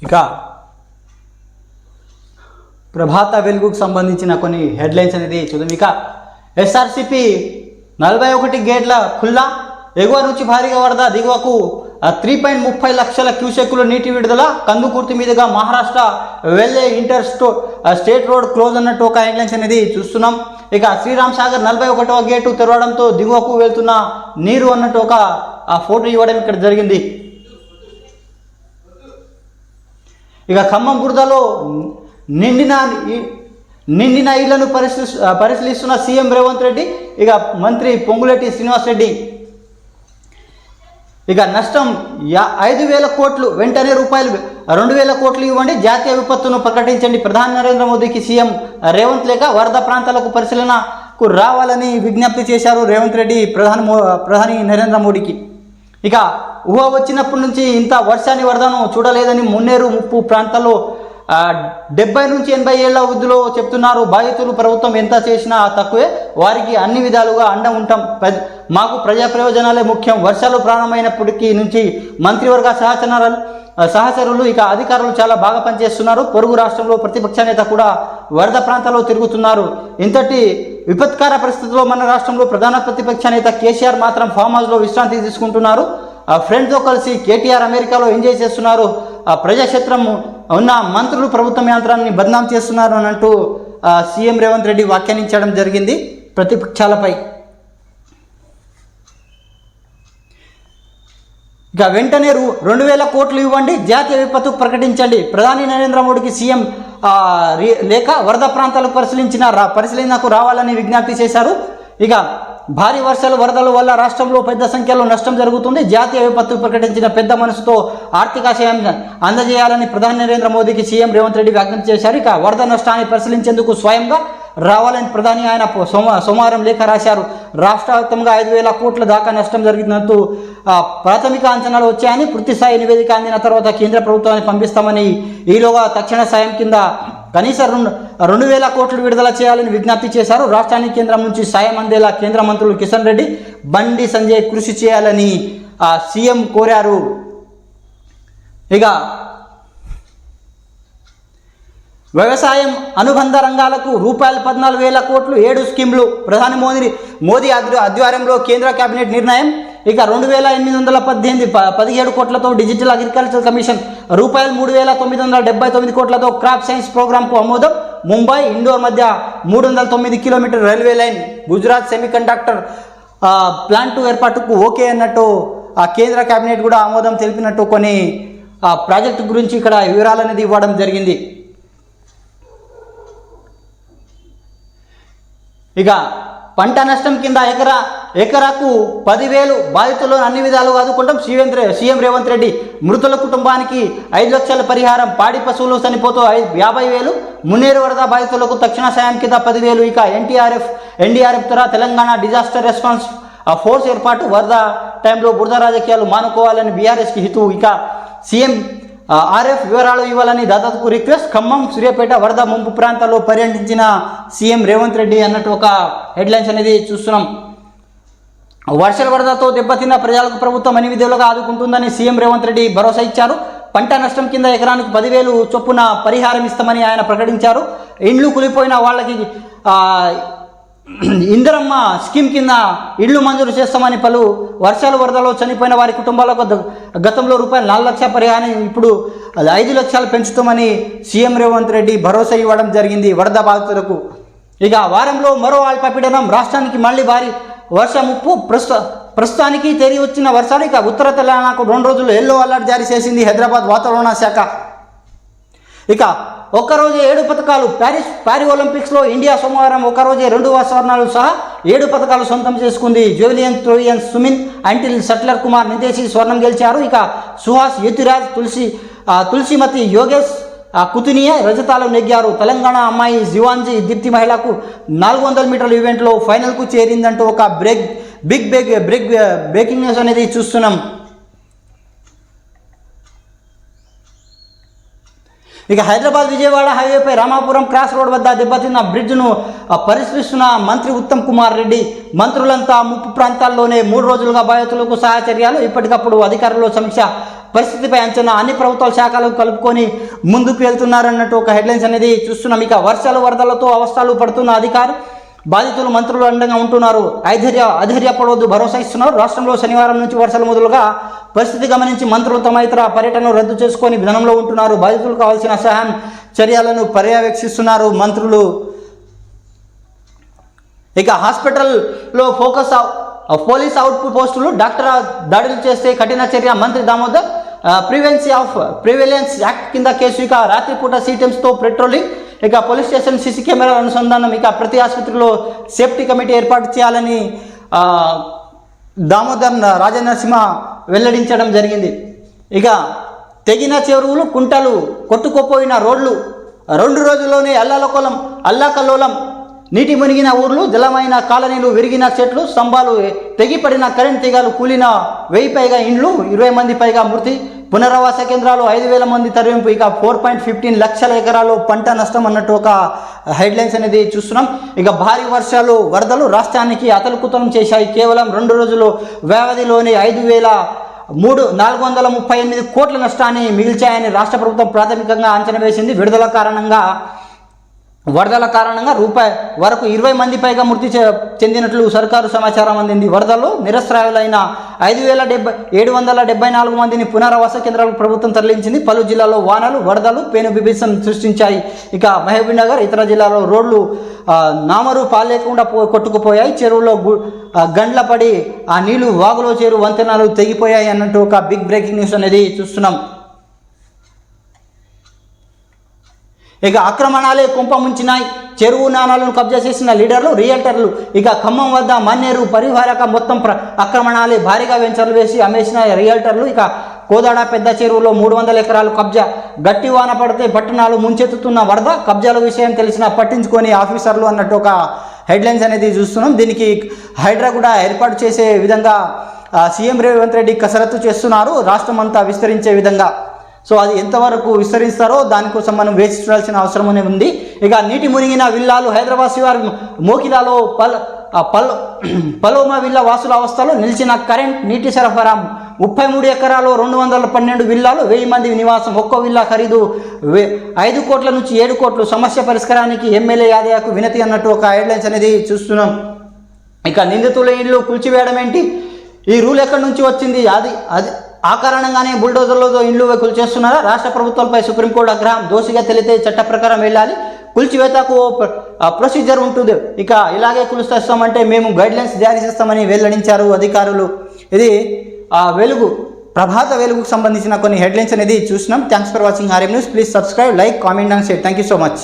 ఇక ప్రభాత వెలుగుకు సంబంధించిన కొన్ని హెడ్లైన్స్ అనేది చూద్దాం. ఇక ఎస్ఆర్సిపి 41 గేట్ల ఖుల్లా, ఎగువ నుంచి భారీగా వరద, దిగువకు 3.30 లక్షల క్యూసెక్కులు నీటి విడుదల, కందుకుర్తి మీదుగా మహారాష్ట్ర వెళ్ళే స్టేట్ రోడ్ క్లోజ్ అన్నట్టు ఒక హెడ్లైన్స్ అనేది చూస్తున్నాం. ఇక శ్రీరామ్ సాగర్ 41వ గేటు తెరవడంతో దిగువకు వెళ్తున్న నీరు అన్నట్టు ఒక ఫోటో ఇవ్వడం ఇక్కడ జరిగింది. ఇక ఖమ్మం బురదలో నిండిన ఇళ్లను పరిశీలిస్తున్న సీఎం రేవంత్ రెడ్డి, ఇక మంత్రి పొంగులేటి శ్రీనివాసరెడ్డి. ఇక నష్టం 5,000 కోట్లు, వెంటనే రూపాయలు 2,000 కోట్లు ఇవ్వండి, జాతీయ విపత్తును ప్రకటించండి, ప్రధాని నరేంద్ర మోదీకి సీఎం రేవంత్ లేఖ, వరద ప్రాంతాలకు పరిశీలనకు రావాలని విజ్ఞప్తి చేశారు రేవంత్ రెడ్డి ప్రధాని నరేంద్ర మోడీకి. ఇక ఊహ వచ్చినప్పటి నుంచి ఇంత వర్షాన్ని వరదను చూడలేదని మున్నేరు ముప్పు ప్రాంతాల్లో 70 నుంచి 80 ఏళ్ల వృద్ధులు చెప్తున్నారు. బాధితులు ప్రభుత్వం ఎంత చేసినా తక్కువే, వారికి అన్ని విధాలుగా అండ ఉంటాం, మాకు ప్రజా ప్రయోజనాలే ముఖ్యం. వర్షాలు ప్రారంభమైనప్పటికీ నుంచి మంత్రివర్గ సహచరులు ఇక అధికారులు చాలా బాగా పనిచేస్తున్నారు. పొరుగు రాష్ట్రంలో ప్రతిపక్ష నేత కూడా వరద ప్రాంతాల్లో తిరుగుతున్నారు. ఇంతటి విపత్కర పరిస్థితుల్లో మన రాష్ట్రంలో ప్రధాన ప్రతిపక్ష నేత కేసీఆర్ మాత్రం ఫామ్ హౌస్లో విశ్రాంతి తీసుకుంటున్నారు. ఫ్రెండ్తో కలిసి కేటీఆర్ అమెరికాలో ఎంజాయ్ చేస్తున్నారు. ప్రజాక్షేత్రం ఉన్న మంత్రులు ప్రభుత్వ యంత్రాన్ని బదనాం చేస్తున్నారు అని అంటూ సీఎం రేవంత్ రెడ్డి వ్యాఖ్యానించడం జరిగింది ప్రతిపక్షాలపై. ఇక వెంటనే 2,000 కోట్లు ఇవ్వండి, జాతీయ విపత్తు ప్రకటించండి, ప్రధాని నరేంద్ర మోడీకి సీఎం లేఖ, వరద ప్రాంతాలకు పరిశీలనకు రావాలని విజ్ఞప్తి చేశారు. ఇక భారీ వర్షాలు వరదల వల్ల రాష్ట్రంలో పెద్ద సంఖ్యలో నష్టం జరుగుతుంది. జాతీయ విపత్తు ప్రకటించిన పెద్ద మనసుతో ఆర్థిక సాయం అందజేయాలని ప్రధాని నరేంద్ర మోదీకి సీఎం రేవంత్ రెడ్డి వ్యాఖ్యానం చేశారు. ఇక వరద నష్టాన్ని పరిశీలించేందుకు స్వయంగా రావాలని ప్రధాని ఆయన సోమవారం లేఖ రాశారు. రాష్ట్ర వ్యాప్తంగా 5,000 కోట్ల దాకా నష్టం జరిగినట్టు ప్రాథమిక అంచనాలు వచ్చాయని, పూర్తిస్థాయి నివేదిక అందిన తర్వాత కేంద్ర ప్రభుత్వాన్ని పంపిస్తామని, ఈలోగా తక్షణ సాయం కింద కనీసం 2,000 కోట్లు విడుదల చేయాలని విజ్ఞప్తి చేశారు. రాష్ట్రానికి కేంద్రం నుంచి సాయం అందేలా కేంద్ర మంత్రులు కిషన్ రెడ్డి, బండి సంజయ్ కృషి చేయాలని సీఎం కోరారు. ఇక వ్యవసాయం అనుబంధ రంగాలకు రూపాయలు 14,000 కోట్లు, 7 స్కీమ్లు, ప్రధాని మోదీ ఆధ్వర్యంలో కేంద్ర కేబినెట్ నిర్ణయం. ఇక 2,817 కోట్లతో డిజిటల్ అగ్రికల్చర్ కమిషన్, రూపాయలు 3,979 కోట్లతో క్రాప్ సైన్స్ ప్రోగ్రాంకు ఆమోదం. ముంబై ఇండోర్ మధ్య 309 kilometer railway line, Gujarat semiconductor plant ఏర్పాటుకు ఓకే అన్నట్టు కేంద్ర కేబినెట్ కూడా ఆమోదం తెలిపినట్టు కొన్ని ప్రాజెక్టు గురించి ఇక్కడ వివరాలు అనేది ఇవ్వడం జరిగింది. ఇక పంట నష్టం కింద ఎకరాకు 10,000, బాధితులను అన్ని విధాలుగా ఆదుకుంటాం సీఎం రేవంత్ రెడ్డి. మృతుల కుటుంబానికి 5 లక్షల పరిహారం, పాడి పశువులు చనిపోతూ 50,000, మున్నేరు వరద బాధితులకు తక్షణ సాయం కింద 10,000. ఇక ఎన్డీఆర్ఎఫ్ ద్వారా తెలంగాణ డిజాస్టర్ రెస్పాన్స్ ఫోర్స్ ఏర్పాటు, వరద టైంలో బురద రాజకీయాలు మానుకోవాలని బీఆర్ఎస్కి హితవు. ఇక సీఎం ఆర్ఎఫ్ వివరాలు ఇవ్వాలని దాదాపు రిక్వెస్ట్. ఖమ్మం, సూర్యాపేట వరద ముంపు ప్రాంతాల్లో పర్యటించిన సీఎం రేవంత్ రెడ్డి అన్నట్టు ఒక హెడ్లైన్స్ అనేది చూస్తున్నాం. వర్షాల వరదతో దెబ్బతిన్న ప్రజలకు ప్రభుత్వం అన్ని విధాలుగా ఆదుకుంటుందని సీఎం రేవంత్ రెడ్డి భరోసా ఇచ్చారు. పంట నష్టం కింద ఎకరానికి 10,000 చొప్పున పరిహారం ఇస్తామని ఆయన ప్రకటించారు. ఇండ్లు కూలిపోయిన వాళ్ళకి ఇందిరమ్మ స్కీమ్ కింద ఇళ్లు మంజూరు చేస్తామని, పలు వర్షాలు వరదలో చనిపోయిన వారి కుటుంబాలకు గతంలో రూపాయలు 4 లక్షల పరిహారం ఇప్పుడు 5 లక్షలు పెంచుతామని సీఎం రేవంత్ రెడ్డి భరోసా ఇవ్వడం జరిగింది వరద బాధితులకు. ఇక వారంలో మరో అల్పపీడనం, రాష్ట్రానికి మళ్ళీ భారీ వర్ష ముప్పు. ప్రస్తుతానికి తేలి వచ్చిన వర్షాలు. ఇక ఉత్తర తెలంగాణకు 2 రోజులు ఎల్లో అలర్ట్ జారీ చేసింది హైదరాబాద్ వాతావరణ శాఖ. ఇక ఒక్కరోజే 7 పథకాలు. ప్యారిస్ ఒలింపిక్స్లో ఇండియా సోమవారం ఒక్కరోజే 2 స్వర్ణాలు సహా 7 పథకాలు సొంతం చేసుకుంది. జోలియన్ త్రోయియన్ సుమిన్ అంటిల్ షట్లర్ కుమార్ నితేషి స్వర్ణం గెలిచారు. ఇక సుహాస్, యతిరాజ్, తులసిమతి, యోగేష్ కుతునియా రజతాలు నెగ్గారు. తెలంగాణ అమ్మాయి జివాంజీ దీప్తి మహిళకు 400 మీటర్ల ఈవెంట్లో ఫైనల్కు చేరిందంటూ ఒక బ్రేకింగ్ న్యూస్ అనేది చూస్తున్నాం. ఇక హైదరాబాద్ విజయవాడ హైవేపై రామాపురం క్రాస్ రోడ్ వద్ద దెబ్బతిన్న బ్రిడ్జ్ను పరిశీలిస్తున్న మంత్రి ఉత్తమ్ కుమార్ రెడ్డి. మంత్రులంతా ముప్పు ప్రాంతాల్లోనే 3 రోజులుగా బాధితులకు సహాయ చర్యలు, ఎప్పటికప్పుడు అధికారులు సమీక్ష. పరిస్థితిపై అంచనా, అన్ని ప్రభుత్వ శాఖలు కలుపుకొని ముందుకు వెళ్తున్నారన్నట్టు ఒక హెడ్లైన్స్ అనేది చూస్తున్నాం. ఇక వర్షాలు వరదలతో అవస్థలు పడుతున్న అధికారులు, బాధితులు, మంత్రులు అండగా ఉంటున్నారు. అధైర్యపడవద్దు భరోసా ఇస్తున్నారు. రాష్ట్రంలో శనివారం నుంచి వర్షాలు మొదలుగా పరిస్థితి గమనించి మంత్రులు తమ ఇతర పర్యటనలు రద్దు చేసుకొని విధానంలో ఉంటున్నారు. బాధితులకు కావాల్సిన సహాయం చర్యలను పర్యవేక్షిస్తున్నారు మంత్రులు. ఇక హాస్పిటల్లో పోలీస్ అవుట్ పోస్టులు, డాక్టర్ దాడులు చేస్తే కఠిన చర్య, మంత్రి దామోదర్. ప్రివెలెన్స్ యాక్ట్ కింద కేసు. ఇక రాత్రిపూట సీటెమ్స్తో పెట్రోలింగ్, ఇక పోలీస్ స్టేషన్ సీసీ కెమెరాల అనుసంధానం, ఇక ప్రతి ఆసుపత్రిలో సేఫ్టీ కమిటీ ఏర్పాటు చేయాలని దామోదర్ రాజనరసింహ వెల్లడించడం జరిగింది. ఇక తెగిన చెరువులు, కుంటలు, కొట్టుకుపోయిన రోడ్లు, 2 రోజుల్లోనే అల్లాకల్లోలం, నీటి మునిగిన ఊర్లు, జలమైన కాలనీలు, విరిగిన చెట్లు, స్తంభాలు, తెగిపడిన కరెంట్ తీగలు, కూలిన 1000 పైగా ఇండ్లు, 20 మంది పైగా మృతి, పునరావాస కేంద్రాలు 5000 మంది తరలింపు, ఇక 4.15 లక్షల ఎకరాలు పంట నష్టం అన్నట్టు ఒక హెడ్లైన్స్ అనేది చూస్తున్నాం. ఇక భారీ వర్షాలు, వరదలు రాష్ట్రానికి అతలుకుతలం చేశాయి. కేవలం 2 రోజుల వ్యవధిలోనే 5,438 కోట్ల నష్టాన్ని మిగిల్చాయని రాష్ట్ర ప్రభుత్వం ప్రాథమికంగా అంచనా వేసింది. వరదల కారణంగా వరకు 20 మంది పైగా మృతి చెందినట్లు సర్కారు సమాచారం అందింది. వరదల్లో నిరస్త్రాయులైన 5,774 మందిని పునరావాస కేంద్రాలకు ప్రభుత్వం తరలించింది. పలు జిల్లాల్లో వానలు, వరదలు పేను బిభీసం సృష్టించాయి. ఇక మహబూబ్నగర్, ఇతర జిల్లాల్లో రోడ్లు నామరు పాలేకుండా కొట్టుకుపోయాయి. చెరువులో గండ్ల పడి ఆ నీళ్లు వాగులో చేరు వంతెనలు తెగిపోయాయి అన్నట్టు ఒక బిగ్ బ్రేకింగ్ న్యూస్ అనేది చూస్తున్నాం. ఇక ఆక్రమణాలే కుంపముంచినాయి. చెరువు నాణాలను కబ్జా చేసిన లీడర్లు, రియల్టర్లు. ఇక ఖమ్మం వద్ద మన్నేరు పరివారక మొత్తం ఆక్రమణాలే భారీగా వెంచర్లు వేసి అమ్మేసిన రియల్టర్లు. ఇక కోదాడ పెద్ద చెరువులో 300 ఎకరాలు కబ్జా. గట్టి వాన పడితే పట్టణాలు ముంచెత్తుతున్న వరద. కబ్జాల విషయం తెలిసిన పట్టించుకొని ఆఫీసర్లు అన్నట్టు ఒక హెడ్లైన్స్ అనేది చూస్తున్నాం. దీనికి హైడ్రా కూడా ఏర్పాటు చేసే విధంగా సీఎం రేవంత్ రెడ్డి కసరత్తు చేస్తున్నారు, రాష్ట్రం అంతా విస్తరించే విధంగా. సో అది ఎంతవరకు విస్తరిస్తారో దానికోసం మనం వేచి చూడాల్సిన అవసరం ఉంది. ఇక నీటి మునిగిన విల్లాలు. హైదరాబాద్ శివారు మోకిలాలో పలోమా విల్లా వాసుల అవస్థలో నిలిచిన కరెంట్, నీటి సరఫరా. 33 ఎకరాలు, 212 విల్లాలు, 1000 మంది నివాసం. ఒక్కో విల్లా ఖరీదు 5 కోట్ల నుంచి 7 కోట్లు. సమస్య పరిష్కారానికి ఎమ్మెల్యే యాదయ్యకు వినతి అన్నట్టు ఒక హెడ్లైన్స్ అనేది చూస్తున్నాం. ఇక నిందితుల ఇళ్ళు కూల్చివేయడం ఏంటి? ఈ రూల్ ఎక్కడి నుంచి వచ్చింది? అది ఆ కారణంగానే బుల్డోజర్లతో ఇండ్లు కూల్చేస్తున్నారా? రాష్ట్ర ప్రభుత్వాలపై సుప్రీంకోర్టు ఆగ్రహం. దోషిగా తెలితే చట్ట ప్రకారం వెళ్ళాలి, కూల్చివేతకు ప్రొసీజర్ ఉంటుంది. ఇక ఇలాగే కూల్చేస్తామంటే మేము గైడ్లైన్స్ జారీ చేస్తామని వెల్లడించారు అధికారులు. ఇది ప్రభాత వెలుగుకు సంబంధించిన కొన్ని హెడ్లైన్స్ అనేది చూసినాం. Thanks for watching RM news. Please subscribe, like, comment and share. Thank you so much.